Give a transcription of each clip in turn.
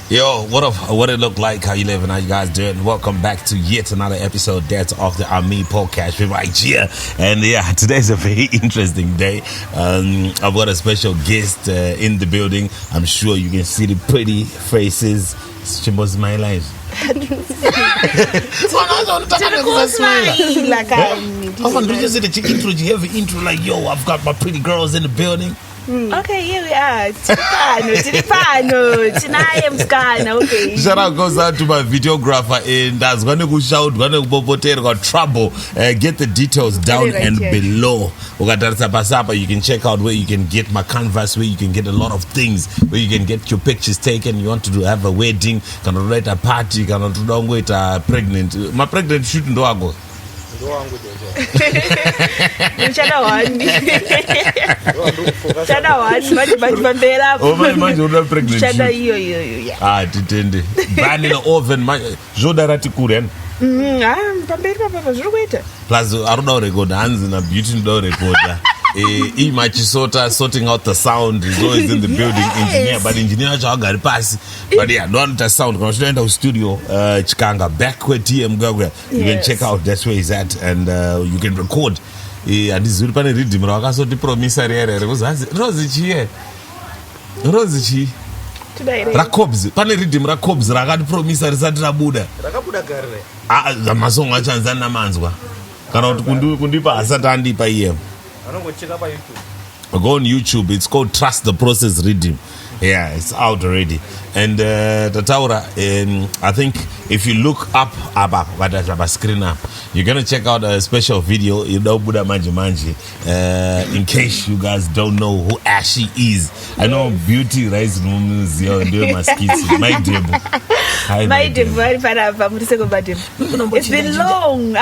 Yo, what it look like, how you living, how you guys doing? Welcome back to yet another episode that's of the ImMe Podcast. We're right here, and yeah, today's a very interesting day. I've got a special guest in the building. I'm sure you can see the pretty faces. Chimbo's my life. Intro like, yo, I've got my pretty girls in the building. Okay, here we are. Okay. Shout out goes out to my videographer, and that's going to shout, going to got trouble. Get the details down and below. You can check out where you can get my canvas, where you can get a lot of things, where you can get your pictures taken. You want to have a wedding, can write a party, can wait a pregnant. My pregnant shouldn't do go. MACHISOTA sorting out the sound is always in the building. Engineer, but engineer got pass. But yeah, don't the sound. Because in the studio, Chikanga back with TM Gagwe. You can check out that's where he's at, and you can record. And this is really read him. So the promissory Rosie Rosie. Today, Rakobs, pane redeem Rakobs, Ragad promissory Sadra Buddha. Rakabuda Garre. The Masonga Chanzana Manzwa. Cannot Kundipa Satandi by him. I don't go check up on YouTube. Go on YouTube. It's called Trust the Process Redeem. Yeah, it's out already. And the Taura, I think if you look up screen up, you're gonna check out a special video. You know Buddha Manji Manji. In case you guys don't know who Ashie is, I know Beauty Rise Moons. You're doing my skits. My debut. My debut. It's been long.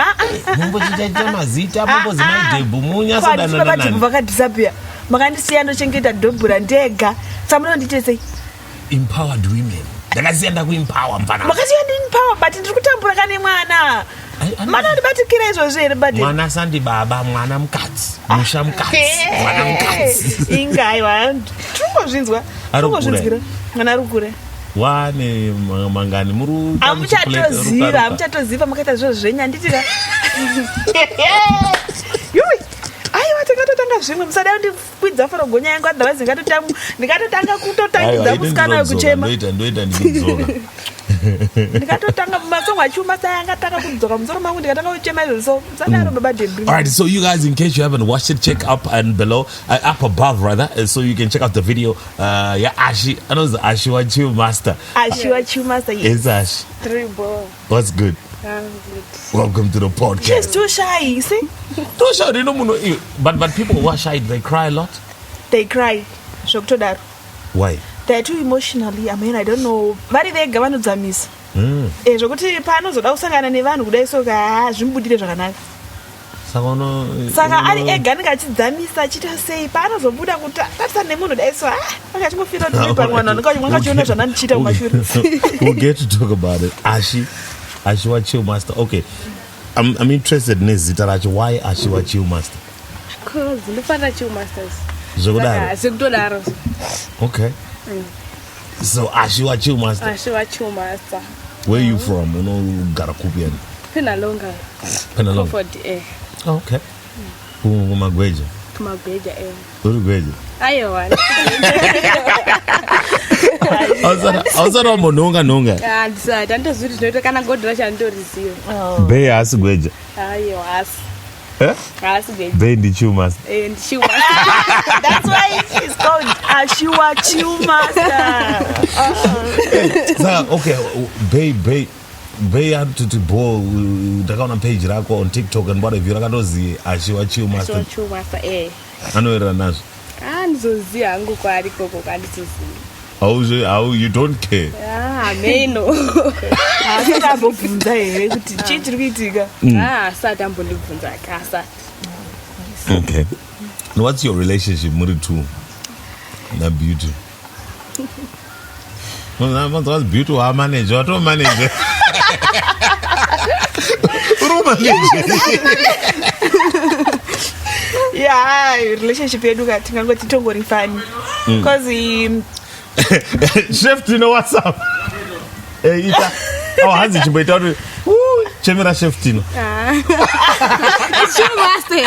Empowered women. Ndakasienda kuempower mpana. Makasienda empower but ndikutambura kane mwana. Mana ndibatikira izvo zvere badi. Mwana sandi baba, mwana mukadzi. Musha mukadzi. Mwana mukadzi. Ingai vantu. Tungozvinzwa. Tungozvinzwira. Mwana arukure. Wane mangani muri amuchatoziva makaita zviro zvenyanditira. Ndikatotanga zvimwe musada ndikwidza faro gonya yangu otherwise ndikatotanga kutotangidza musikana wekuchema ndoita ndikudzoka ndikatotanga masongo achilmaster yangatanga kudzoka musoro mangu ndikatanga kuchema izvo so sadaro baba debut. Alright, so you guys, in case you haven't watched it, check up and below, up above rather, so you can check out the video. Yeah, Ashie, I know it's Ashie WaChillmaster. Ashie WaChillmaster, yes. It's Ashie. Triple. What's good? Welcome to the podcast. She's too shy, you see? Too shy, they don't know. But people who are shy, they cry a lot. They cry. Why? They're too emotionally. I mean, I don't know. Vari vega vanodzamisa. Zvokuti paanozoda kusangana nevanhu kudai soka zvimbudire zvakanaka. Saka ari ega anenge achidzamisa achita sei paanozobuda kuti tatsa nemunhu dai so akachingofira kuti pamwana ndikachiona zvanandichita kumashure. We'll get to talk about it. Ashie WaChillmaster. Okay. I'm interested in this. Why Ashie WaChillmaster? Because ndifana Chillmasters. Zokudaro. Okay. So Ashie WaChillmaster. Ashie WaChillmaster. Where you from? You know, Garakupian. Penalonga. Okay. Kumagweja. Urugweja. Ayo wani. Ausara mononga. Ndisa ndandozuri zvinoita kana godra chandoriziva. Be asi gweja. Ayo asi. Asi gweja. Be ndi Chillmaster. Ndi Chillmaster. That's why it's called Ashie WaChillmaster. So okay, Be to ball ndakaona page rako on TikTok and whatever rakatozi Ashie WaChillmaster. Chillmaster Anoera nazvo. Ndizoziva hangu kwari koko kandizoziva. How you don't care? Meno. Akambobvunza here kuti chii chiri kuitika. Asati ambondibvunza asati. Okay. And what's your relationship muri two? Na Beauty. What's Beauty wa manager? What manager? Yeah, relationship yedu katingangoti tongori fani. Because Chef Tino, what's up? Ita. Oh, hanzi chimboita kuti chemera Chef Tino. Chillmaster.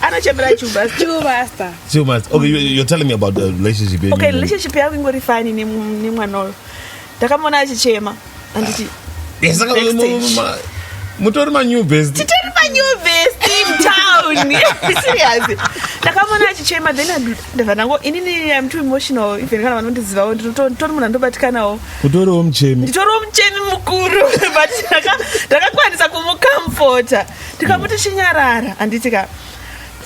Ana chemera Chillmaster. Chillmaster. Okay, you're telling me about the relationship. Okay, relationship yangu ingori fine ni mwana uyu. Ndakamona achichema anditi. Yes, mutori ma new best. Titori ma new best in town. Seriously. Ndakamona achichema then ndavanango inini I'm too emotional even kana vanondiziva nditori munhu andobatikanawo. Utoriwo muchemi. Nditoriwo muchemi mukuru but ndakakwanisa kumucomforta. Ndikamuti chinyarara anditika.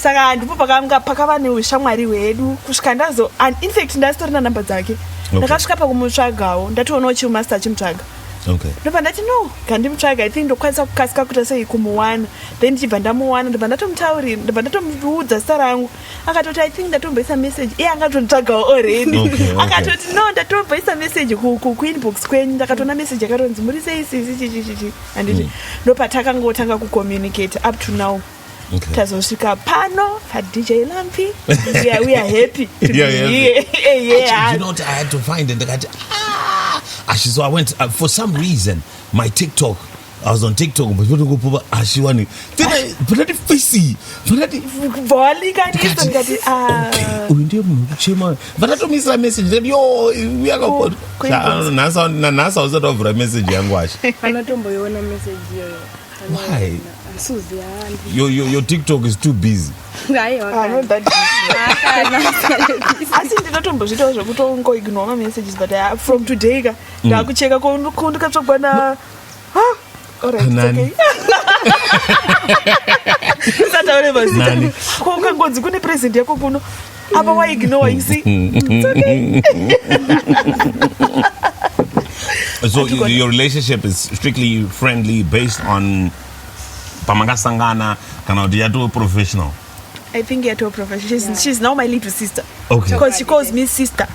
Saka ndipo pakava neushamwari hwedu kusvika ndazo and in fact ndasitorina namba dzake. Ndakasvika pakumutsvagawo ndatoonawo Chillmaster achimutsvaga. Okay. Ndopa ndati no kandimutsvaga I think ndokwanisa kukasika kuita sei kumuwana then ndichibva ndamuwana ndobva ndatomutaurira ndobva ndatomuudza zita rangu akatoti I think ndatomboisa message iye angatonitsvagawo already akatoti no ndatomboisa message kuinbox kwenyu ndakatona message yakatonzi muri sei sisi handiti ndopatakangotanga kucommunicate up to now. Okay. Tazosvika pano DJ Lampy. Yeah, we are happy to be here. Yeah. You know what I had to find it? Ashie, so I went for some reason my TikTok. I was on TikTok, but what go papa Ashie wani. Then I put that face. Put that volley kanisa ngati okay. Uinde muchema. But that means a message that yo we are going. Nasa was out of a message yangu Ashie. Anatomboyona message yoyo. Why? Your TikTok is too busy. I know that. I think ndinotombozvitawo zvekutongoignore messages but from today ndakucheka kundikatsvagwa na alright okay. Sataure mazita. Kongangodzi kune present yako kuno. Apa waignore you see. It's okay. So your relationship is strictly friendly based on pamangasangana kana yato professional. I think yato professional. She's now my little sister. Okay. Because she calls me sister.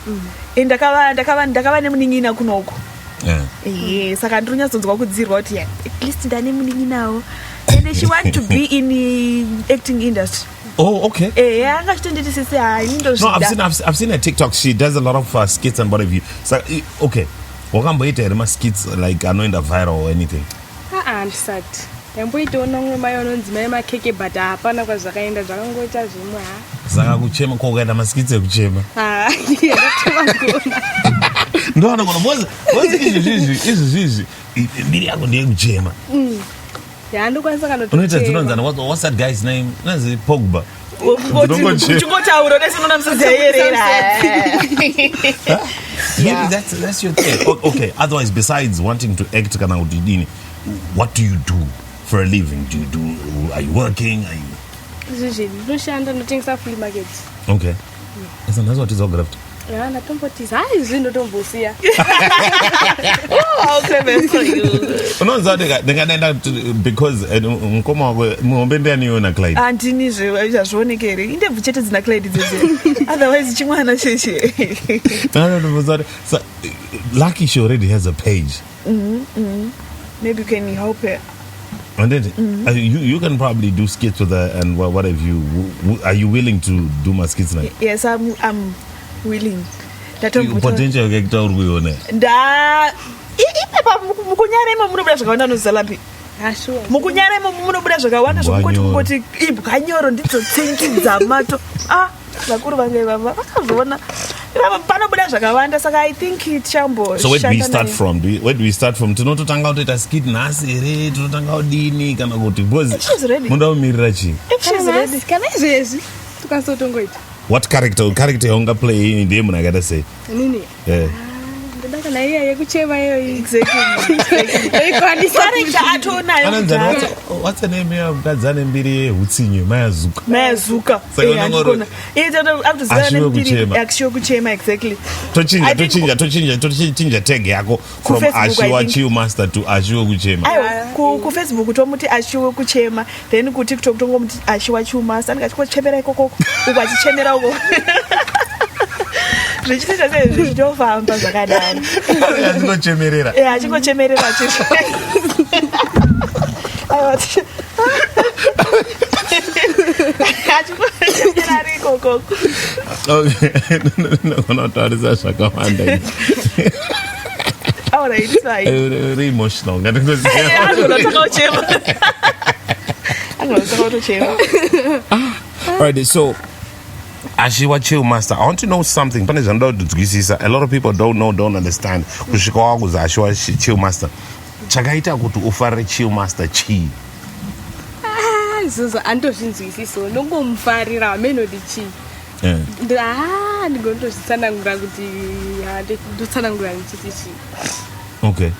And ndakava nemunin'ina kunoko. Yeah. Saka ndinonyatsodzwa kudzirwa kuti at least ndane munin'inawo. And she wants to be in the acting industry. Oh, okay. No, I've seen her TikTok. She does a lot of skits and what have you. So okay. Wakamboita skits like anoinda viral or anything. Sad. Yamboitoona mayononzi mai makeke but hapana kwazvakaenda zvakangoita zvimwe saka kuchema kwakaenda maskitsi ekuchema ndoona kuti izvi mbiri yako ndeyekuchema ndokwanisa unoita dzinonzana what's that guy's name nazi Pogba uchingotaura nesinona musadzayerera. Maybe that's your thing. Okay, otherwise besides wanting to act kana kuti dini, what do you do for a living? Are you working? Are you ndoshanda ndotengesa flea market. Okay. Isn't that what is autographed? Yeah, ndatombotisa hayi ndotombosiya. Oh, clever for you. Unonza ndingaenda because mukoma wako muhombe ndiyaniona Clyde. Andinizve zvazvionekere indebvu chete dzina Clyde dzese. Otherwise chimwana sheshe. No. So lucky she already has a page. Maybe you can help her. And then you can probably do skits with her and what have you. Are you willing to do my skits now? Yes, I'm willing. Potential gekta urikuiona. Ipepa mukunyarema munobuda zvakawanda nozalapi. Mukunyarema munobuda zvakawanda zvokuti kungoti ibwanyoro ndidzotsinkidza mato. Vakuru vange vava vakazviona. Panobuda zvakawanda saka I think it shambo. So where do we start from? Where do we start from? Tinototanga kutoita skit nhasi here, tinotanga kudini kana kuti because munoda kumirira chii? If she's ready. Kana izvezvi tukasotongoita. What character yaunga play ndiye munhu akaita sei? Nini? Yeah. Ndodaka naiya yekuchema iyoyi. Exactly. Character atonayo. What's the name here? Mukadzane mbiri hutsinyo Mayazuka. Mayazuka. Andikona. Ashie WaChillmaster exactly. Tochinja tag yako from Ashie WaChillmaster to Ashie WaChillmaster. Aiwa, ku Facebook tomuti Ashie WaChillmaster, then ku TikTok tomuti Ashie WaChillmaster. Ndikachikochemera ikoko. Ukachichemera uko. Zvichita sezvo zvichitofamba zvakadaro. Achikochemerera. Achikochemerera chete. Achikochemerera riko. koko. Okay. Not zvakawanda. All right, it's fine. Very emotional. I'm going to chema. All right, so Ashie WaChillmaster, I want to know something. A lot of people don't understand. Ashie WaChillmaster. Chakaita kuti ufare Chillmaster chi. Izvozvo andozvinzwisiso ndongomfarira melody chi. Ndigondozvitsanangura kuti ndotsanangura ndichiti chi. Okay.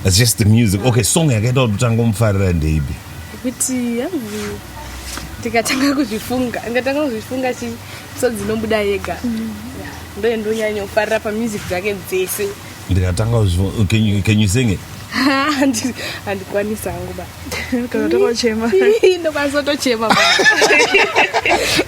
That's just the music. Okay, song yakaita kuti utangomfarira ndeipi. Kuti ndikatanga kuzvifunga chi so dzinobuda yega. Ndo ndonyanya kufarira pamusic dzake dzese. Ndikatanga kuzvifunga. Can you sing it? Handikwanisa hangu ba. Kana tochema. Ndokwanisa tochema.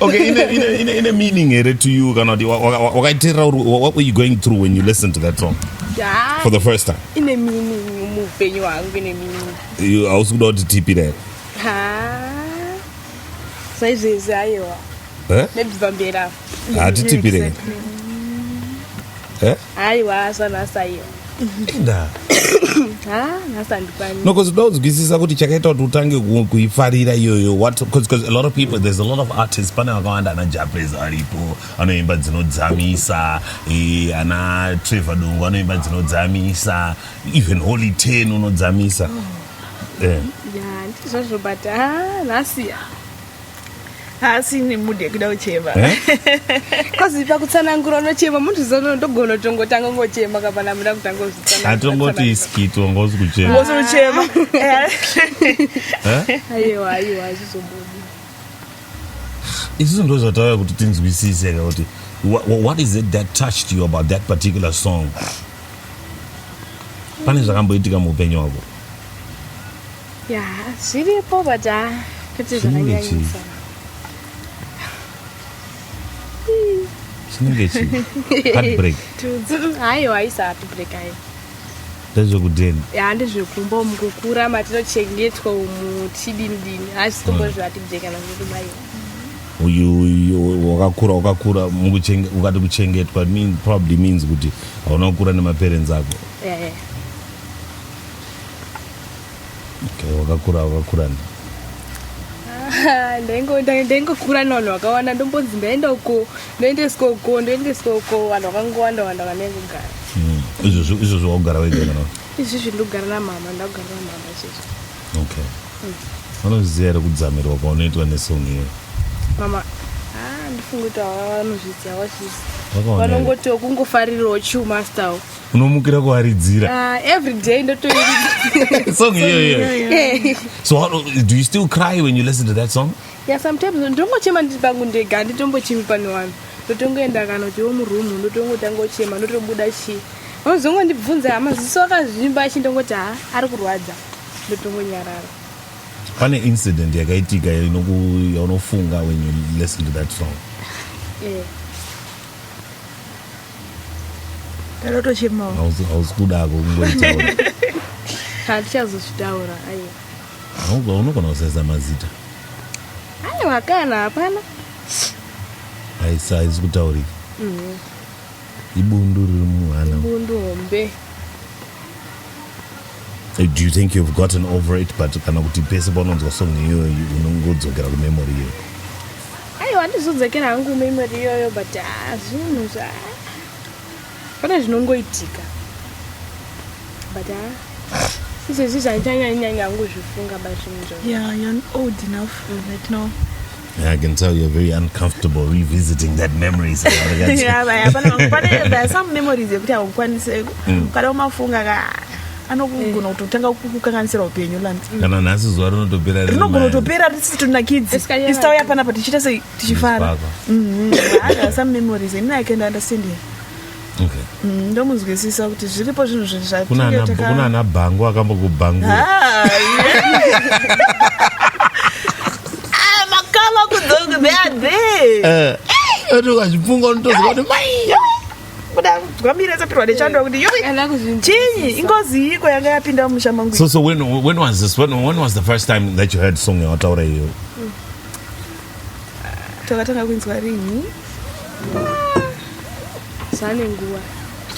Okay, in a meaning here to you, what were you going through when you listened to that song? Yeah. For the first time? In a meaning, move penny wangu in a meaning. You also got to tip it there. So is Iowa. Maybe Vambera. To tip it there. Iowa, so that's Iowa. No, because those gizisa kuti chakaita kuti utange kuifarira iyoyo what because a lot of people, there's a lot of artists pane vakawanda ana Japanese aripo anoimba dzinodzamisa ana Trevor Dongo anoimba dzinodzamisa even Holy 10 unodzamisa ndizvozvo but nasiya haasini mudhe kuda kuchema kozi pakutsanangura unochema muntu zono ndogona tongotanga ngochema kapana muda kutanga kuzitsanangura atongoti Zkit ngozi kuchema ngozi kuchema aiwa zvizobudi isusu ndo zvataura kuti tinzwisise kuti what is it that touched you about that particular song? Pane zvakamboitika muupenyu wako? zviripo but kuti zvakanyanyisa chinenge chi heartbreak aiwa haisi heartbreak ai ndezvekudeni ndezvekumba mukukura matinochengetwa umu chidini asi tombo zveheartbreak kana kuti wakakura ukati kuchengetwa probably means kuti hauna kukura nemaparents ako. Okay, wakakura ndaingokura navanhu vakawanda ndombonzi ndaenda uko ndoendeswa uko vanhu vakangowanda vanengogara izvozvo wakugara wega kana izvizvi ndogara namama ndakugara namama izvizvi. Okay. Vanoziva here kudzamirwa kwaunoitwa nesong iyo? Mama ndifunga kuti vanozviziva wazvizi vanongoti kungofarirawo Chillmaster unomukira kuwaridzira every day ndotoiridza song iyo. So do you still cry when you listen to that song? Yeah, sometimes ndongochema ndiri pangu ndega handitombochemi pane vanhu ndotongoenda kana kuti murumu ndotongotanga kuchema ndotobuda chi vanozongondibvunza maziso akazvimba achindongoti ari kurwadza ndotongonyarara. Pane incident yakaitika yaunofunga when you listen to that song? Tarotochema hausi kudako kungoitaura handichazozvitaura aiwa unogona kusesa mazita aiwa kana hapana haisi kutaurika ibundu riri muhana ibundu hombe. Do you think you've gotten over it but kana kuti pese paunonzwa song iyoyo unongodzokera kumemory iyoyo? Aiwa handizodzokera hangu memory iyoyo but zvinhu pane zvinongoitika but izvezvi zvandichanyanya hangu zvifunga bazvinhu you're old enough right now. I can tell you're very uncomfortable revisiting that memories. There are some memories yekuti haukwanise kana umafunga anogona kutotanga kukanganisira upenyu lanzi kana nhasi zuva rinogona kutopera tisisi tuna kids isitauya panapa tichiita sei tichifara. There are some memories and I can understand it. Okay. Ndomuzwisisa kuti zviripo zvinhu kuna ana bhangu akambokubhangura makama kudzoka they are there ukazvifunga unotoziva kuti gwambira tsapirwa nechando kuti chinyi ingozi iko yanga yapinda mumusha mangu. So when was this? When was the first time that you heard song yawataura iyo? takatanga kuinzwa rini Zane nguwa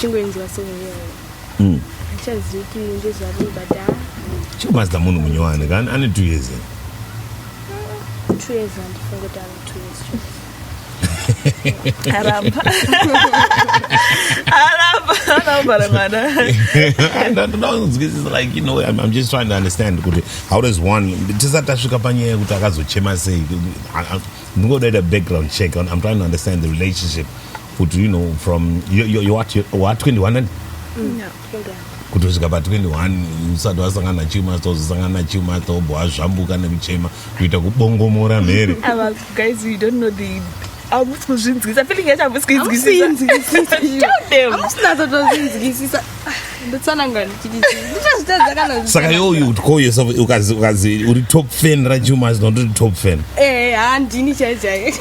chingoinzwa sonyeyo achazivi ndezvavo bada Chillmaster munhu munyowani kani ane 2 years 2 years andifunga kuti ane 2 years aramba mwana like, you know, I'm just trying to understand how does one tisatashvika panyaya kuti akazochema sei ndingodaita background check. I'm trying to understand the relationship kuti, you know, from you what 21 and kuti usvika pa 21 usati wasangana na Chillmaster uzosangana na Chillmaster obva wazvambuka nekuchema kuita kubongomora mhere. Guys, you don't know the amutskuzvinzwisa feeling yacho amutskuzvinzwisa ndotsananga ndichazvitadza kana saka you would call yourself ukazi uri top fan raChillmaster ndoti top fan handini chaichai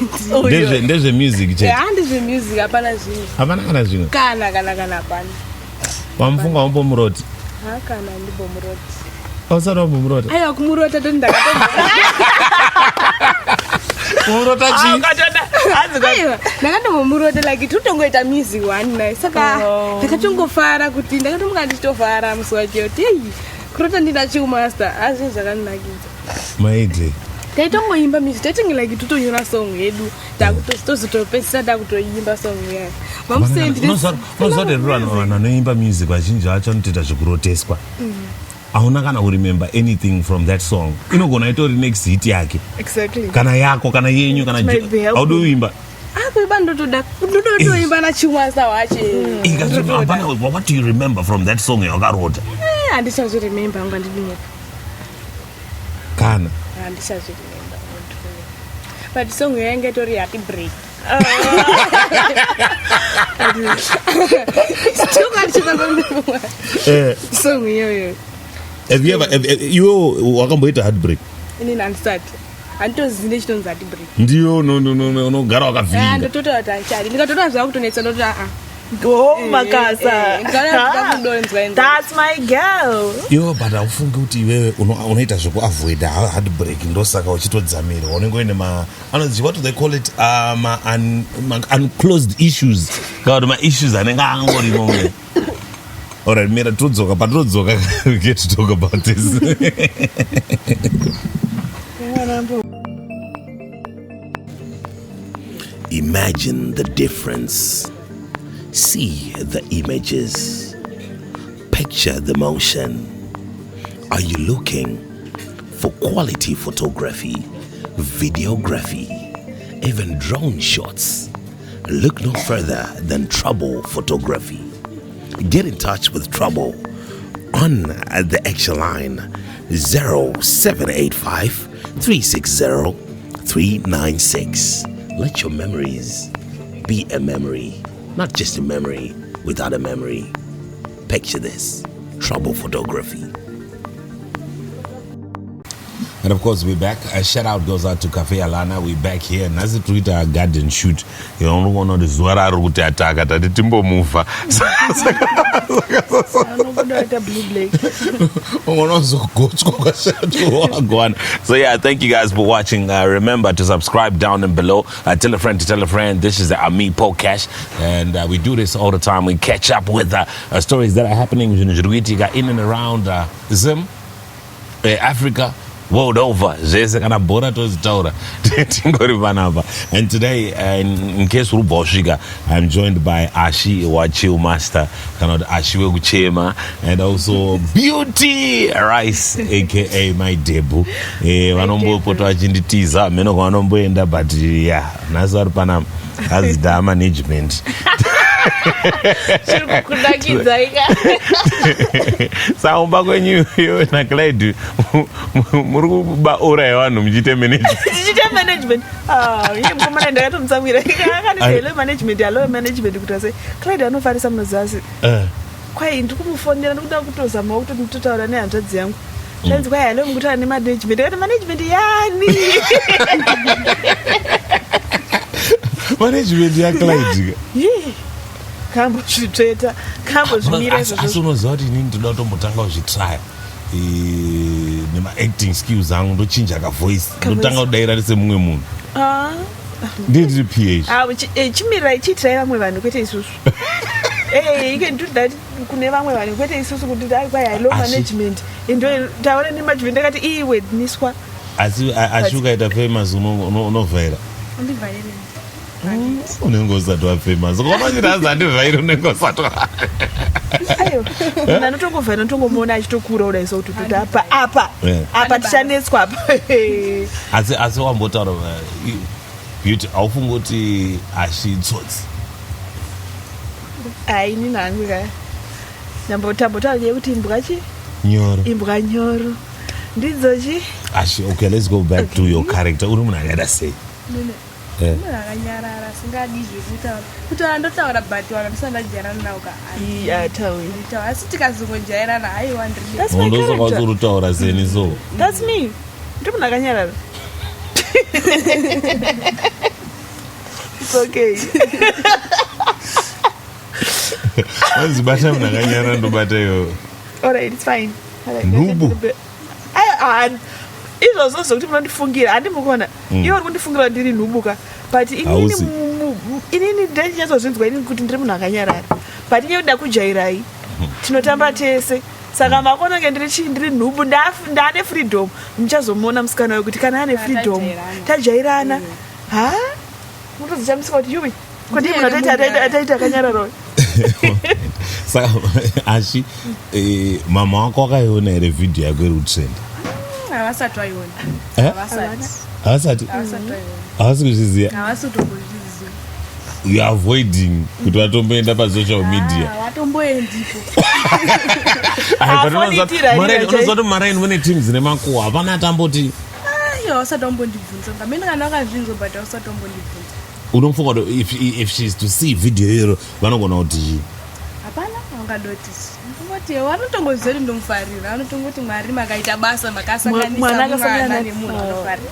ndezve music chete handizve music hapana zvinhu hapana kana zvimwe kana hapana wamufunga wambomuroti kana ndimbomuroti ausati wambomurota aiwa kumurota toti kumurota chii ndakandombomurota like totongoita music one night saka ndakatongofara kuti ndakatomboka ndichitofara musi wacho kuti kurota ndina Chillmaster azvinhu zvakandinakidza maite taitongoimba music taitinge like totonyora song yedu tozotopedzisa takutoimba song yayo unozoti vanhu vanoimba music vazhinji vacho anotoita zvekuroteswa hauna kana kuremember anything from that song. Inogona itori next hit yake kana yako kana yenyu kana haudi uimba ndotoimba naChillmaster wacho what do you remember from that song yawakarota? Handisazviremember anga ndidinyepa kana handisazviremember but song yainge itori heartbreak song iyoyo. Have you ever you wakamboita heartbreak? Inini handisati handitozivi nechinonzi heartbreak ndiyo unogara wakavhiringa ndotota kuti hachadi ndikatotora zvava kutonetsa ndoti makasa that's my girl but haufungi kuti iwewe unoita zvekuavoida heartbreak ndosaka uchitodzamira unenge uine what do they call it unclosed issues kana kuti maissues anenge angorimo. Alright, Mira, we get to talk about this. Imagine the difference. See the images. Picture the motion. Are you looking for quality photography, videography, even drone shots? Look no further than Trouble Photography. Get in touch with Trouble on the action line 0785 360 396. Let your memories be a memory, not just a memory without a memory. Picture this, Trouble Photography. And of course, we're back. A shout out goes out to Cafe Alana. We're back here. And as it read our garden shoot, you don't want to do Zwara route attack at the Timbo Mover. So, yeah, thank you guys for watching. Remember to subscribe down and below. Tell a friend to tell a friend. This is the ImMe Podcast. And we do this all the time. We catch up with stories that are happening in and around Africa. World over. And today, in case I'm joined by Ashie WaChillmaster, Ashie WaChillmaster, and also Beauty Rice, aka my debut. But yeah, Nazar Panam as the management. Saumba kwenyu na Clyde muruba ora yawanu mjite management yeye mkomana ndakatomtsamira akani management alo management kuti ase Clyde anofarisa munozazi kwai ndikumufonera ndikuda kutozama kuti nditotaura nehanzvadzi yangu zvanzi kwai alo mukutaura nemanagement kuti management yani management ya Clyde kambozvitsveta kambozvimira asi unoziva kuti inini ndoda kutombotanga kuzvitraya nema-acting skills angu ndochinja kavoice ndotanga kudaira rise mumwe munhu ndiri PH chimirira chiitirai vamwe vanhu kwete isusu. You can do that kune vamwe vanhu kwete isusu kuti kwai low management ndo taura nemanagement ndakati iwe niswa asi ukaita famous unovhaira unenge usati wafamous ukamanjira azi handivhairi unenge usati ayo anotongovhaira notongomuona achitokura kudai so kuti apa tichanetswa apa. asi wambotaura beauty haufungi kuti ashitsotsi inini hangu ka tambotaura kuti imbwa nyoro ndidzochi. Okay, let's go back to your character. Uri munhu akaita sei? Munhu akanyarara singadi zvekutaura kutaura ndotaura but vanhu ndisandajairana nawo atauri asi tikazongojairana haiwa ndosaka uri kutaura seni so that's me ndi munhu akanyarara. It's okay. wanzibata munhu akanyarara ndobata iwo. Alright, it's fine. Nubu izvozvo zvokuti munondifungira handimukona iwo uri kundifungira ndiri nhubuka but inini ndanyatsozvinzwa inini kuti ndiri munhu akanyarara but inye kuda kujairai tinotamba tese saka makonange ndiri nhubu ndaane freedom muchazomuona musikana wekuti kana ane freedom tajairana mutozichamisika kuti yuwi kuti munhu ataita akanyarara. Saka Ashie mama wako akaiona here video yako iri kutrend? Havasati vaiona. Havasati havasi kuzviziva. You are avoiding kuti vatomboenda pasocial media. Vatomboendipo. Unoziva kuti maraini mune team dzine makuhwa hapana atamboti havasati vambondibvunza ngamene kana vakazvinzwa but havasati vambondibvunza. Unofunga kuti if she is to see video iro vanogona kuti hapana vangadotisi ngoti vanotongoziva kuti ndomufarira vanotongoti mwari makaita basa makasanganisa nemunhu anofarira.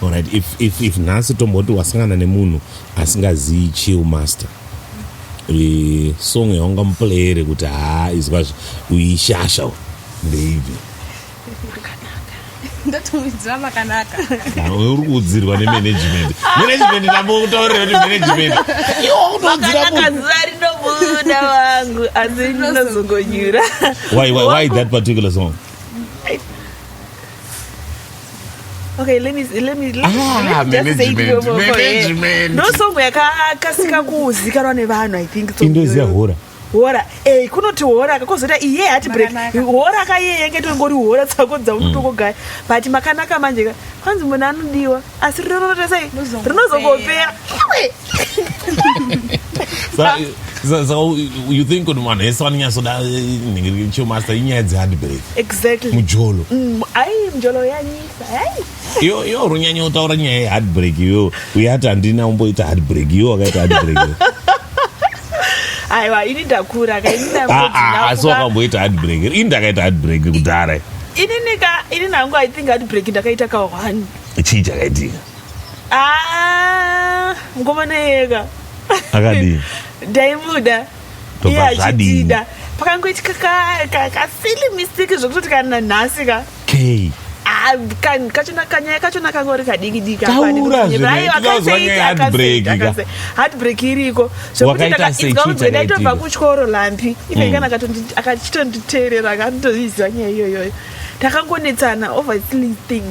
Alright, if nhasi tomboti wasangana nemunhu asingazivi Chillmaster song yaungamuplayere kuti izwa uishasha ndeipi? Ndotomudzira makanaka. Uri kuudzirwa nemanagement. Management ndambokutaurira kuti management. Iwo unodzira munhu. Makanaka rinobuda wangu asi ndinozongonyura. Why that particular song? Okay, let me just say management. No song yakakasika kuzikanwa nevanhu I think so. Indoziya hora. Hora kunoti hora kakozota iye heartbreak hora kayenge tongori hora tsako dzaunotongogaya but makanaka manje kwanzi munhu anodiwa asi rinonota sei rinozongopea. So you think kuti vanhu vese vanonyatsoda Chillmaster inyaya dzeheartbreak? Exactly. Mujolo mujolo yanyisa iwo runyanya kutaura nyaya yeheartbreak iwo uyati handina umboita heartbreak iwo wakaita heartbreak. Aiwa ini ndakura asi wakamboita heartbreak ini ndakaita heartbreak kudhara ini nangu I think heartbreak ndakaita ka1 chii chakaitika ngomana yega akadii ndaimuda iye achitida pakangoitika kasili mistake zvokutoti kana nhasi ka kanyaya kachona kangori kadikidiki heartbreak iriko zvokutindaitobva kutyoro Lampy ikaikana akachitonditeerera akatoziva nyaya iyoyoyo takangonetsana over silly thing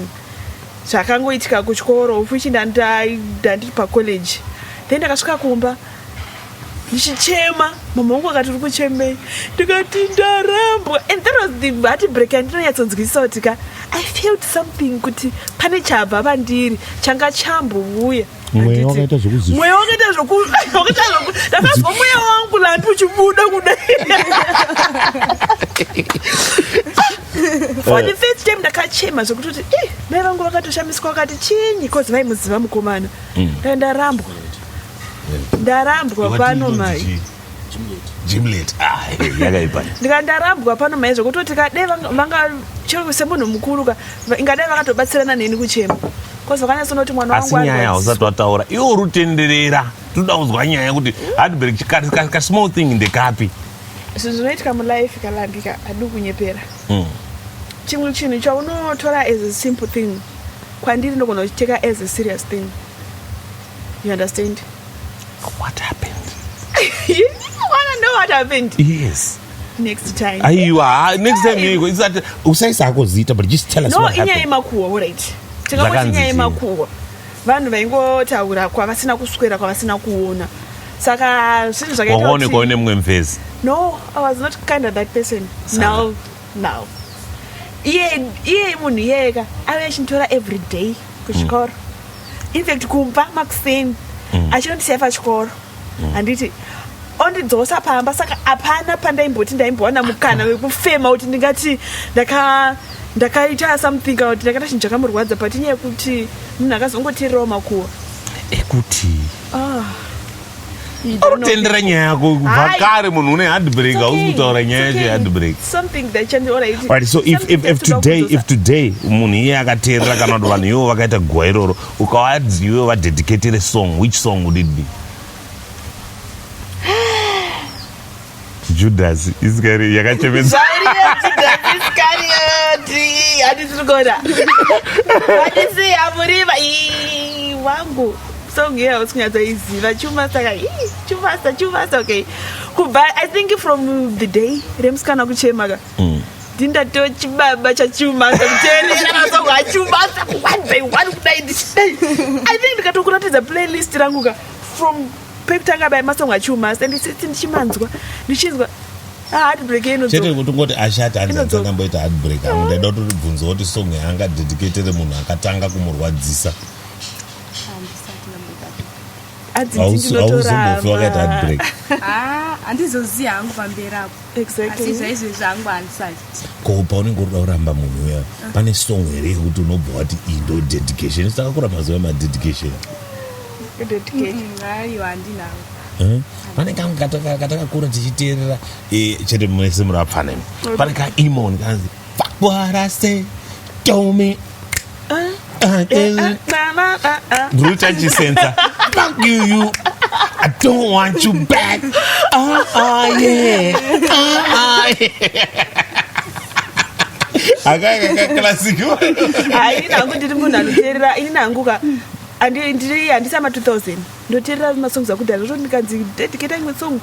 zvakangoitika kutyoro ufuchi ndandiri pacollege then ndakasvika kumba ndichichema mama wangu akati uri kuchemei ndikati ndarambwa and that was the heartbreak yandinonyatsonzwisisa kuti I felt something kuti pane chabva pandiri changa chambouya mweya wakaita zvokuzvi mweya wakaita ndakazwa mweya wangu Lampy uchibuda kudai for the first time ndakachema zvokutoti mai vangu vakatoshamiswa vakati chinyi kozi vaimuziva mukomana ndarambwa pano mai Gimlet yakaipa ndikandarambwa pano mai zvokutoti kadai vanga semunhu mukuru ingadai vakatobatsirana neni kuchema kozi vakanyatsanoti mwana wangu asi nyaya usati wataura iwo uri kutenderera toda kuzwa nyaya kuti heartbreak ka small thing ndekapi zvinhu zvinoitika mulife kalambika hadi kunyepera chimwe chinhu chaunotora as a simple thing kwandiri ndogona kuchiteka as a serious thing You understand? What happened? You want to know what happened? Yes. Next time. Next time you is that usaisa akozita, but just tell us no, what happened. No, inyaya all right. Tingamoti inyaya imakuwa. Vanhu vaingotaura kwavasina kuswera kwavasina kuona. Saka zvinhu zvakaita kuti kuone mumwe mfezi. No, I was not kind of that person. No. Iye munhu yega ave achinditora every day kuchikoro. In fact kumba makuseni achinondisiya pachikoro. Handiti ondidzosa pamba saka apana pandaimboti ndaimbowana mukana wekufema kuti ndingati ndakaita something kuti ndakata chinhu chakamurwadza but inyaya yekuti munhu akazongoteererawo makuwa ekuti urutendera nyaya yako vakare munhu une heartbreak hausi kutaura nyaya yacho heartbreak something that can already. Right, so if today munhu iye akateerera kana kuti vanhu ivo vakaita guwa iroro ukavadziwe vadedicatere song, which song would it be? Judas Iscariot yakachemedza hatisigoda hatisi amuriva wangu song here usikunyatsaiziva Chillmaster okay kubva I think from the day remusikana kuchemaka ndindatoo chibaba chaChillmaster kuteerera masong aChillmaster one by one kudai I think ndikatokuratidza playlist ranguka from pekutanga by masong aChillmaster ndichimanzwa ndichinzwa heartbreak chete kuti ngoti ashati hanzi akamboita heartbreak ndaida kutobvunza kuti song yanga dedicated munhu akatanga kumurwadzisa hausimbofika wakaita heartbreak handizoziva hangu pamberi apo exactly asi zvaizvo zvangu handisati ko paunenge uri kuramba munhu uya pane song here yekuti unobva wati iyi ndo dedication sitakakura mazuva emadedication aiwa handinawo pane kangu katakakura tichiteerera chete mese muri vapfanemi pane kaimoni kanzi fuck what I say told me ndiri chachisensa fuck you I don't want you back yeah akakaklasiko ini nangu ndiri munhu anoteerera ini nanguka handisama 2000 ndoteerera masongs akudhara zvo ndikanzi dedicate imwe song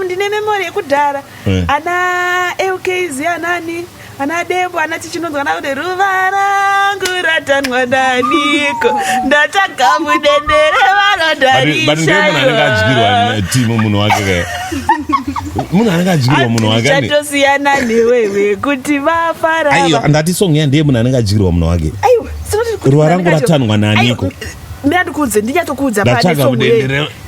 ndine memory yekudhara ana LKZ anani ana Dembo ana chichinonzwa kana kuti ruva rangu ratanwa ndaniko ndataga mudendere vanodarishayo munhu anenge adyirwa timu munhu wake munhu anenge adyirwa munhu wake chatosiyana newewe kuti vafarava aiyo ndati song ya ndiye munhu anenge adyirwa munhu wake aiwa ruva rangu ratanwa naniko ndandikudze ndinyatokudza pane song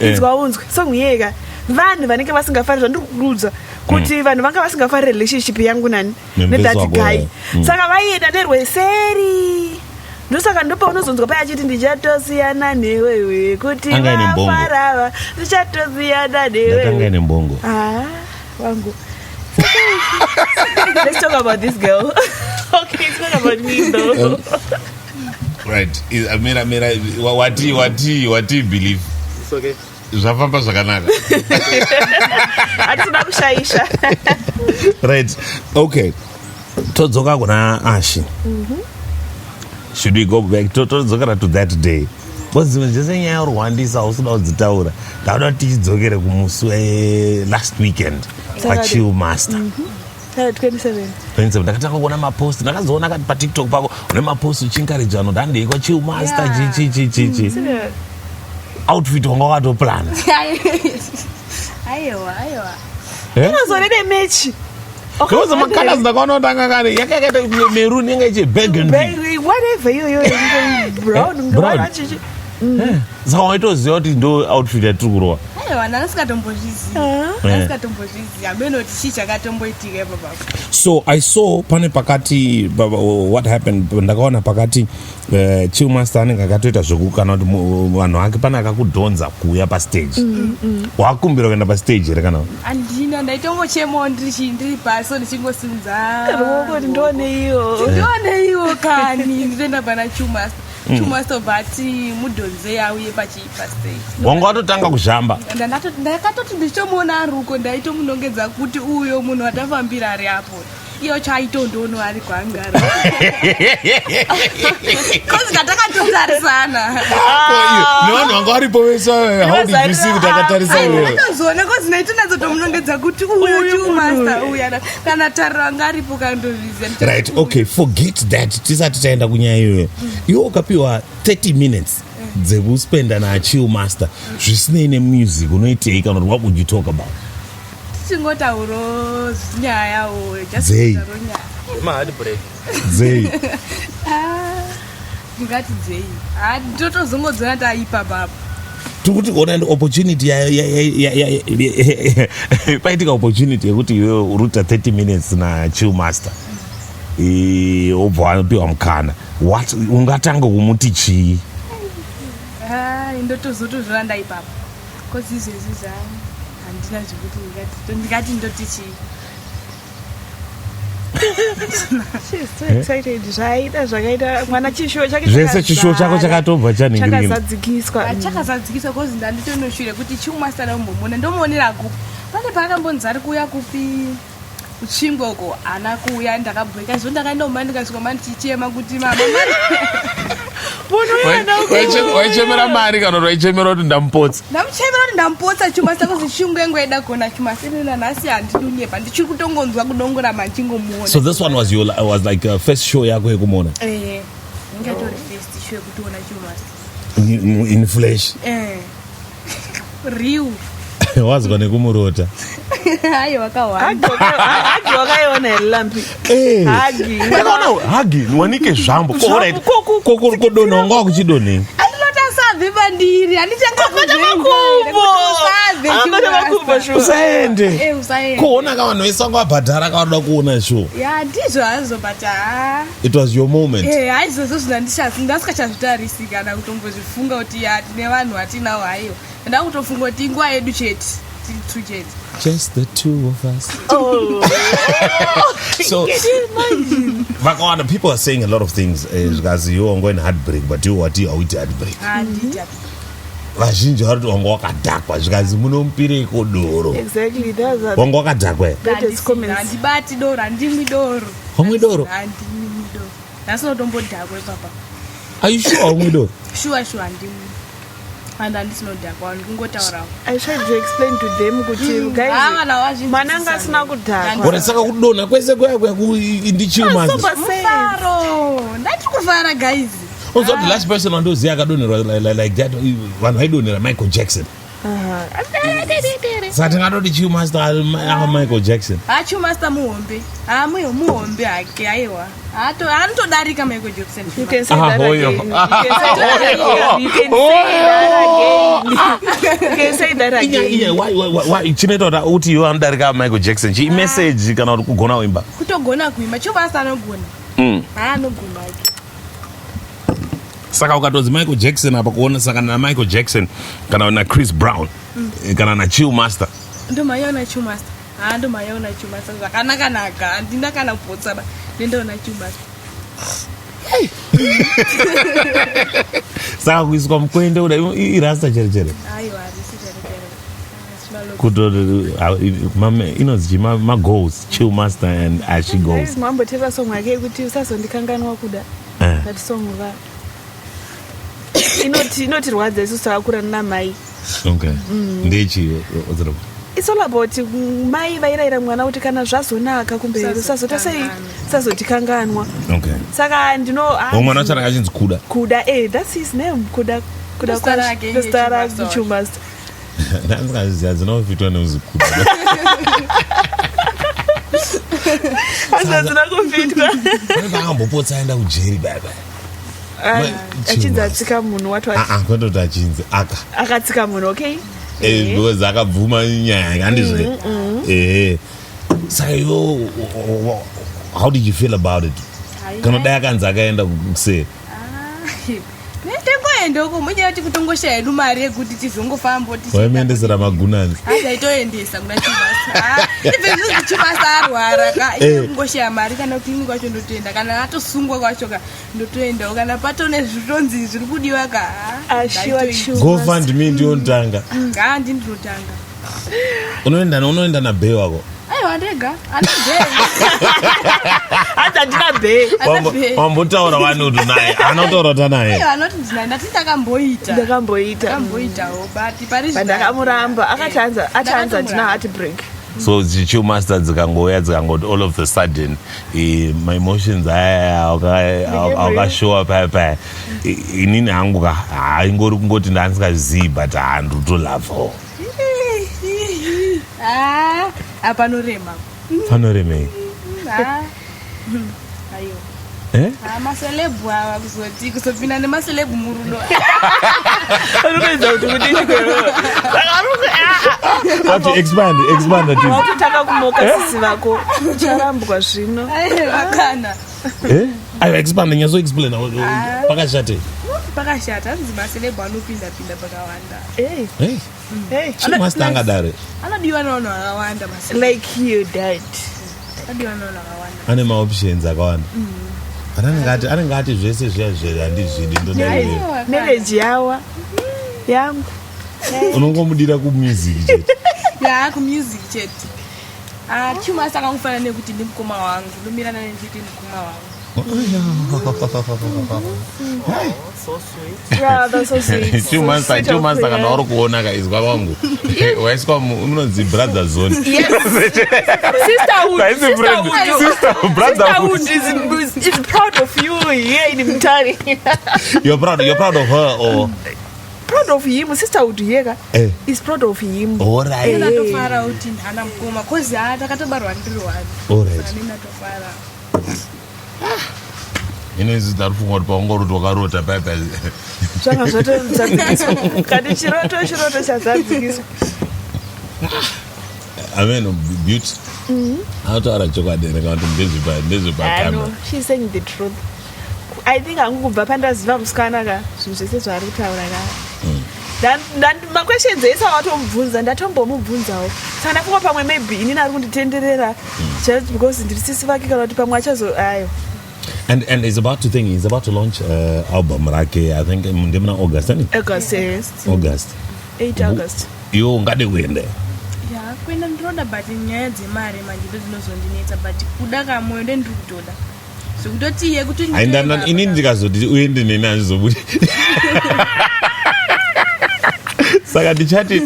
inzwa unzwe song yega vanhu vanenge vasingafari zvandiri kukudza kuti vanhu vanga vasingafari relationship yangu nani nethat guy saka vaienda nerweseri ndosaka ndopa unozonzwa pai achiti ndichatosiyana newewe kuti vafarava ndichatosiyana newewe nembongo wangu let's talk about this girl okay it's not about me though right mira what do you believe it's okay zvafamba zvakanaka hatina kushaisha right okay todzoka kuna Ashie should we go back todzokera to that day bozimwe zvese nyaya yorwandisa usida kudzitaura ndauda kuti tichidzokere kumusi last weekend paChillmaster 27 ndakatanga kuona mapost ndakazoona kati patiktok pako une mapost uchinkaridza vanhu ndandeikwa Chillmaster chichi outfit wanga wakatoplana aiwa inozorede mechi koza makala ndakaona utanga kare yakaita maroon inga ichi burgundy whatever yo brown chichi saka waitoziva kuti ndo outfit yatiri kurova aiwa ndakasikatombozviziva benoti chii chakatomboitika ipapapo so I saw pane pakati what happened ndakaona pakati Chillmaster anenge akatoita zvekukana kuti vanhu vake pane akakudhonza kuuya pastage wakumbira kuenda pastage here kana handina ndaitongochemawo ndiri pasi ndichingosimudza ruoko kuti ndioneiwo kani nditoenda pana Chillmaster but mudhonze yauye pastage wanga watotanga kuzhamba ndakatoti ndichitomuona ari uko ndaitomunongedza kuti uyo munhu watafambira ari apo iyo chaitondono ari kwangara kozi katakatotarisana nevanhu vanga varipo vese how did you see kuti akatarisa iwewe ndozona kozi naitonazotomunongedza kuti uyu Chillmaster uya kana tariro anga aripo kandozviziva right. Okay, forget that tisati taenda kunyaya iyoyo iwe ukapiwa 30 minutes dzekuspenda naChillmaster zvisinei nemusic unoitei kana kuti what would you talk about? tingotauro nyaya Zei. Heartbreak. Zei. ndingati dzei totozongodzona taipa baba tikuti ona ndi opportunity paitika opportunity yekuti iwe uruta 30 minutes naChillmaster obva wapiwa mukana what ungatanga kumuti chii? ndotozotozvona ipapa kozi izvezvi zvani handina zvekuti ndingati ndoti chii She's so excited. Zvaida zvakaita mwana chishuwo chake zvese chishuwo chako chakatobva chaningirira chakazadzikiswa. Chakazadzikiswa kozi ndanditonoshure kuti Chillmaster ndamumbomona ndomuonera kupi pane paakambonzi ari kuuya kupi kuchingoko ana kuuya ndakabheka izvo ndakaendomani ndikasvika mani chichema kuti mama waichemera mari kana kuti waichemera kuti ndamupotsa? ndamuchemera kuti ndamupotsa Chillmaster kozi chungu yangu yaida kuona Chillmaster ina nhasi handidunyepa ndichiri kutongonzwa kudongora machingomuona. So this one was like first show yako yekumuona ingatori first show yekutoona Chillmaster in flesh real wazwa nekumurota hayi wakawanda Hagi wakaiona here Lampy. Hagi. hagi wanike zvambo kodona wanga wakuchidonei andinotasabve pandiri usaende kuona ka vanhu vesanga vabhadhara kavaoda kuona show ya ndizvo hazvo but it was your moment haizvozvo ndasikachazvitarisi kana kutombozvifunga kuti tine vanhu hatinawo haiwa ndakutofunga kuti inguva yedu chete tiri chete just the two of us. So vakawanda people are saying a lot of things because you are going heartbreak but you what you are heartbreak vazhinji vari kuti wanga wakadhakwa zvikazi munomupireko doro Exactly, that's a wanga wakadhakwa that is comments. handibati doro handimwi doro wamwe doro handimwi doro ndasinotombodhakwe papa are you sure wamwe doro shuwa handimwi and handisinodhakwa ndikungotaurawo I tried to explain to them kuti guys mwana anga asina kudhakwa. ora saka kudonha kwese kwaya ndi Chillmaster mufaro ndati kufara guys unzwa the last person wandoziva akadonherwa like that vanhu vaidonhera Michael Jackson saka tingatoti Chillmaster anga Michael Jackson Chillmaster muhombe muhombe hake aiwa anotodarika Michael Jackson. You can say that again. You can say that again. Why chinoita kuti iwe anodarika Michael Jackson chi message kana kuti kugona kuimba kutogona kuimba Chillmaster anogona anogona saka ukatozi Michael Jackson apa kuona saka na Michael Jackson kana na Chris Brown kana na Chillmaster ndomaiona Chillmaster ndomaiona Chillmaster zvakanaka handina kana kupotsa nendaona Chillmaster saka kuiswa mukwende uda irasta chere aiwa harisi chere kuto inonzi ma-goals Chillmaster and Ashie goals mwambotera song yake kuti usazondikanganwa kuda that song va inotirwadza isusu takakura namai. Okay. Ndechi ozero. It's all about mai vairaira mwana kuti kana zvazonaka kumberi usazota sei sazotikanganwa. Okay. Saka ndino mwana wacho akachinzi kuda that's his name kuda kwa Starstruck Chillmaster. Ndanga zinofitwa nezikuda. Azazina kufitwa. Ndangambopotsa aenda kujeri baba. Achinzatsika munhu watu kwendoti achinzi akatsika munhu okay because akabvuma nyaya ngandizve saka iwo how did you feel about it kana dai akanzi akaenda kuseri netengoendoko munyaya kuti kutongoshaya hedu mari yekuti tizongofamba waimendesera magunani aitoendesa kuna Chillmaster ibvezvizvi Chillmaster arwara kungoshaya mari kana kuti imwe kwacho ndotoenda kana atosungwa kwacho ndotoendawo kana patone zvitonzi zviri kudiwa GoFundMe ndiyonotanga ndinotanga unoenda nabhei wako Wandega. Anabhe. Andina Wambotaura vanudu naye. Anotaura naye. Anoti ndati takamboita. But Paris. Ndakamuramba akatanza ndina heartbreak. So Chillmaster dzikangouya dzikangoti all of the sudden my emotions akashowa paya inini hangu haingori kungoti ndandisingazii but handotolavawo panorema panoremei ayo maselebhu ava kuzopinda nemaselebhu murudo expand watotaka kumoka sisi vako ucharambwa zvino vakana ayo expand nyazoexplain pakashate pakashata hanzi maselebhu anopinda pakawanda Chillmaster angadare anodiwa navanhu vakawanda like you dad anodiwa navanhu vakawanda ane maoptions akawanda anenge ati zvese zviya handizvidi ndodaiwe marriage yawa yangu unongomudira kumusic chete kumusic chete Chillmaster akangofanana nekuti ndimukoma wangu ndomirana nekuti ndimukoma wangu Chillmaster kana uri kuona kaizwa vangu waiswa unonzi brother zone sisterhood is proud of you here in Mutare. You're proud of her or proud of him. Sisterhood here is proud of him. Alright. Natofara kuti ndana mukoma kozi takatobarwa ndiri wani. Alright. Natofara. Inezi tarufunga kuti paungori wakarota papa zvanga zvatozadzikiswa kati chiroto chazadzikiswa amen beauty anotaura chokwadi kuti ndezvepakama. She's saying the truth. I think angubva pandaziva musikana ka zvinhu zvese zvaari kutaura ka maquestions ese awatomubvunza ndatombomubvunzawo saka ndafunga pamwe maybe inini ari kunditenderera just because ndiri sisi vake kana kuti pamwe achazo ayo. And he's about to launch album rake I think ndemuna August ani? August 8 August. Yo ngade kuenda kuenda ndinoda but nyaya dzemare manje ndozvinozondinetsa but kuda kamoyo ndendiri kutoda zvekutoti iye kuti inini ndikazoti uende neni azvizobudi saka ndichati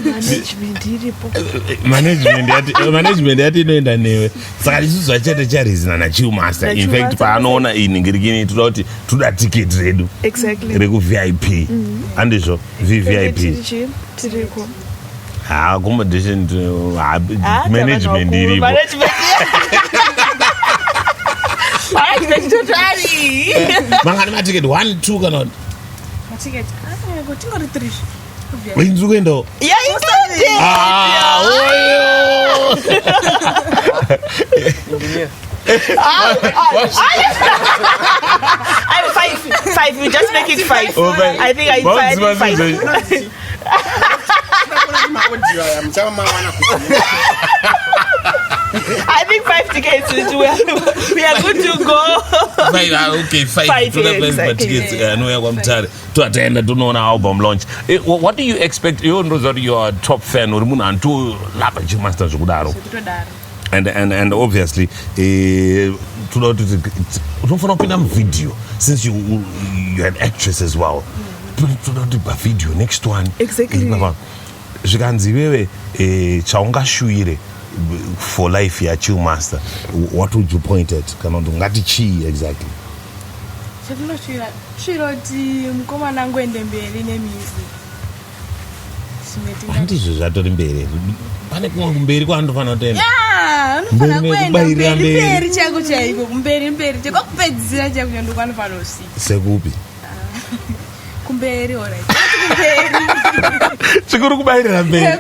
management yati inoenda newe saka ndisizwa chete charizina naChillmaster. In fact paanoona inhingirikini toda kuti toda ticket redu rekuvip andizvo vvip tiriko accommodation management iripo mangani matiketi 1 2 kana matiketi tingori 3 ndiri kuendawo Five. We just make it 5. I think I 5. I think 5 tickets. We are good to go. 5. Okay, 5. Tickets. No, I'm tired. To attend the album launch. What do you expect? You know that you are a top fan. Or and to love Chillmaster Zukudaro. And obviously, don't follow up video since you had actress as well. A video next one. Exactly. Zvikanzi wewe chaungashuire for life ya Chillmaster, what would you point at? Kana ngati chi exactly? Chiroti mukomana ngoende mberi nemizi. Handizvo zvatori mberi. Pane kumwe kumberi kwaandofanira kuenda. Anofana kuenda mberi chako chaiko kumberi chako kupedzisira chako ndokwanofana kusika. Sekupi? Kumberi alright. Kumberi. Chikuru kubairira mberi.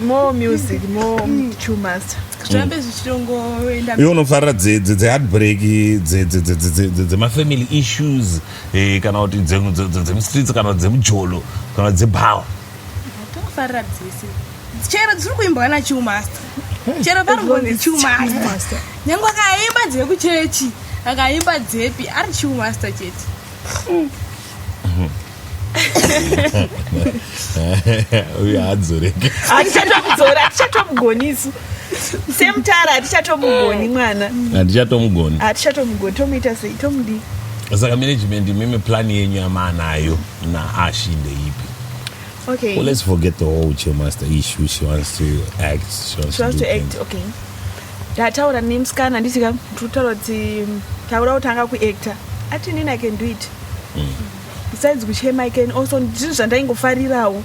More music, more Chillmaster. Zvambe zvichitongo enda. Iwo unofarira dze heartbreak dze ma family issues kana kuti dze streets kana dze mujolo kana dze power. Tofarira dzese. Chero dziri kuimbwa na Chillmaster. Chero parongoni Chillmaster. Nyangwa akaimba dze kuchechi, akaimba dzepi ari Chillmaster chete. Uya adzoreke. Achatomugonisu. semutara hatichatomugoni mwana hatichatomugoni tomuita sei tomudi saka management mimi plan yenyu yamaanayo naAshie ndeipi? Okay. Well, let's forget the whole Chillmaster issue. She wants to act. She wants to act. Okay. Ndataura nemusikana ndisika tutaura kuti taura kutanga kuactor. Ati nini I can do it. Besides kuchema I can also zvinhu zvandaingofarirawo.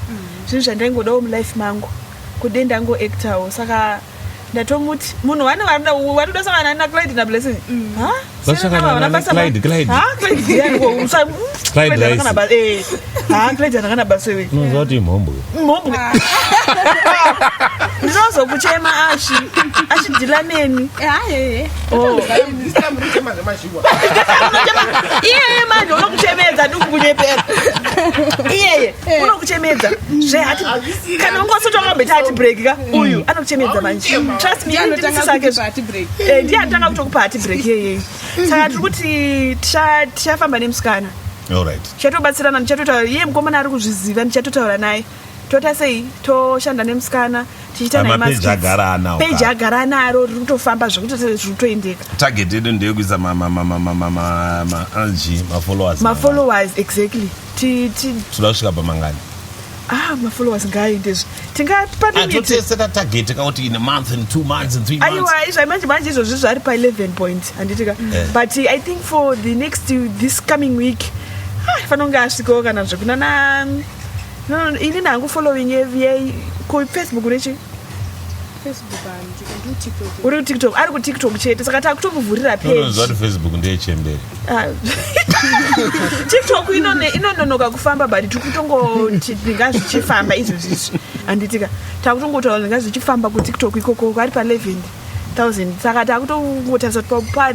Zvinhu zvandaingodawo mulife mangu. Kudenda ngo actorwo. Saka ndatomuti munhu watoda sangana na Clyde na Blessing. Ha? Clyde. Ha? Clyde yakana basa. Clyde yakana basa we. Nozoti mombo. Ndinozokuchema Ashie dilaneni. This time Richema zemashiwa. Iye manje unokuchemedza ndikukunyepera. Iye unokuchemedza. Zvehati kana ungosota ngambeta ati break ka uyu anokuchemedza manje. Trust me anotanga kuti party break. Ndiye anotanga kutokupa party break yeye. Saka tiri kuti tichafamba nemusikana. All right. Chatobatsirana ndichatotaura iye mukomana ari kuzviziva ndichatotaura naye. Tota sei toshanda nemusikana tichita naye page agara anawo. Page agara naro riri kutofamba zvokuti zvitoendeka. Target yedu ndeyekuisa ma followers exactly. Toda kusvika pamangani? Ma-followers ngaendezvo tingapatoteseta target kauti in a month and 2 months and 3 months. Aiwa izvamanje izvozvi zvari pa11 point handitika. But I think for the next this coming week fanira kunge asvikawo kana zvekunana ini nangu following Facebook nechi uri TikTok ari kuTikTok chete saka takutomuvhurira page. Zvati Facebook ndeyechembere. TikTok inononoka kufamba but tikutongoti ndingazvichifamba izvozvizvi handitika takutongotaura ndingazvichifamba kuTikTok ikoko ari pa11,000 saka takutongotarisa kuti pa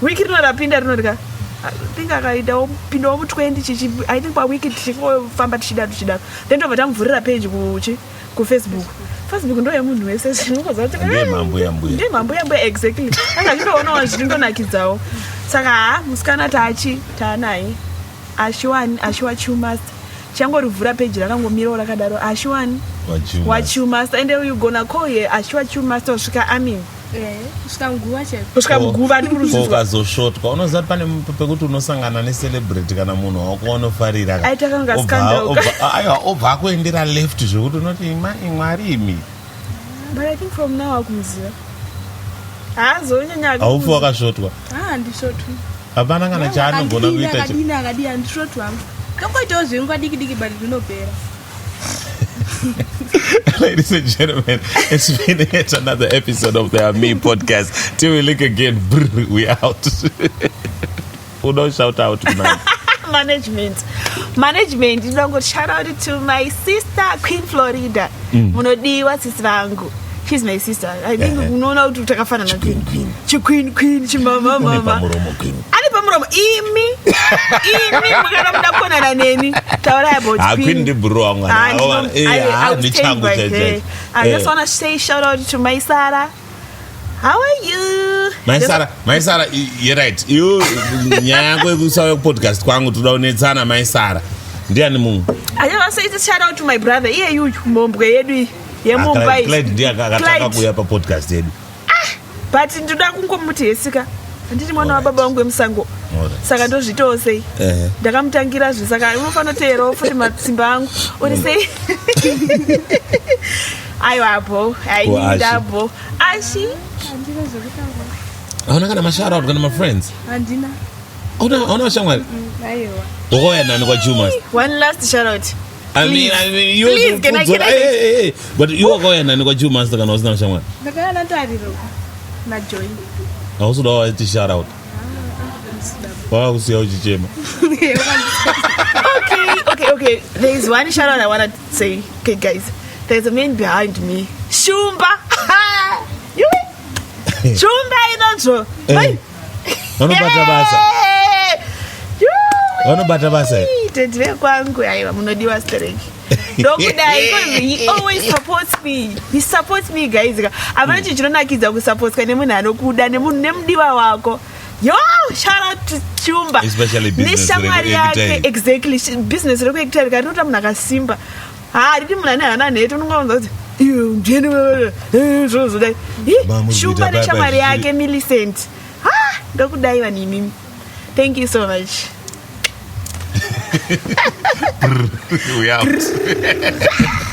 wiki rinorapinda rinorika I think akaitawo pindawo mu20 chichi I think pa wiki tichifamba tichida then tobva tamuvhurira page kuFacebook. Facebook ndo yemunhu wese zvinokuza kuti ndiye mambo yambuya exactly anga zvindoonawo zvindonakidzawo saka musikana taanaye Ashie WaChillmaster changorivhura page rakangomirawo rakadaro Ashie WaChillmaster and you gonna call here Ashie WaChillmaster kusvika kusvika muguva ukazoshotka unoziva pane pekuti unosangana necelebrity kana munhu wako unofarira obva akuendera left zvekuti unoti imwari imi. But I think from now akumuziva haazonyanya haufi wakashotwa. Handishotwi. Hapana kana chaanogona kuita akadini handishotwa tongoitawo zvenguva diki but zvinopera. Ladies and gentlemen, it's been yet another episode of the ImMe Podcast. Till we link again, we out. Who don't shout out tonight? Management, you don't go shout out to my sister, Queen Florida. Munodiwa sisi vangu. She's my sister. I think unaona utu utakafana na Queen. Chimama. Ali pamuromo imi mukana mudakona na neni. Taura about Queen. Queen ndi bro wangu. I just want to say shout out to my Sarah. How are you? My Sarah, you're right. You nyaya yako yekusawa podcast kwangu tudaonetsana my Sarah. Ndiani mungu? I just want to say shout out to my brother. Iye yu mombwe yedu. Yemumbai. Clyde ndiye akataka kuya pa podcast yedu. But ndoda kungomuti yesika. Anditi mwana wa baba wangu emusango. Saka ndozvitowo sei. Ndakamutangira zvi saka unofanira kuteerawo futi matsimba angu. Uri sei? Aiwapo, aidabo. Ashie. Handina zvekutaura. Hauna kana mashout out kana my friends? Handina. Hauna shamwari? Aiwa. Ukoya nani kwa Chilmaster? One last shout out. I mean, you please, can I hey. But you are going and got Chilmaster kana usina shamwari. Ndakana tariro. Na join. Also do I shout out. Wow, usiya uchichema. Okay. There is one shout out I want to say. Okay, guys. There's a man behind me. Shumba. You Shumba inonzo. Vanobata basa. Tedwe kwangu aiwa munodiwa stereki. Ndokudai because he always supports me. He supports me guys. Avana chichironakidza kusupport nemunhu anokuda nemunhu nemudiwa wako. Yo, shout out to Chumba. Especially business. Exactly. Business rekuekitari kanota munhu akasimba. Riri munhu ane hana neto unongaonza kuti zvozodai shumba neshamwari yake Millicent. Ndokudai vanhu imimi. Thank you so much. We out.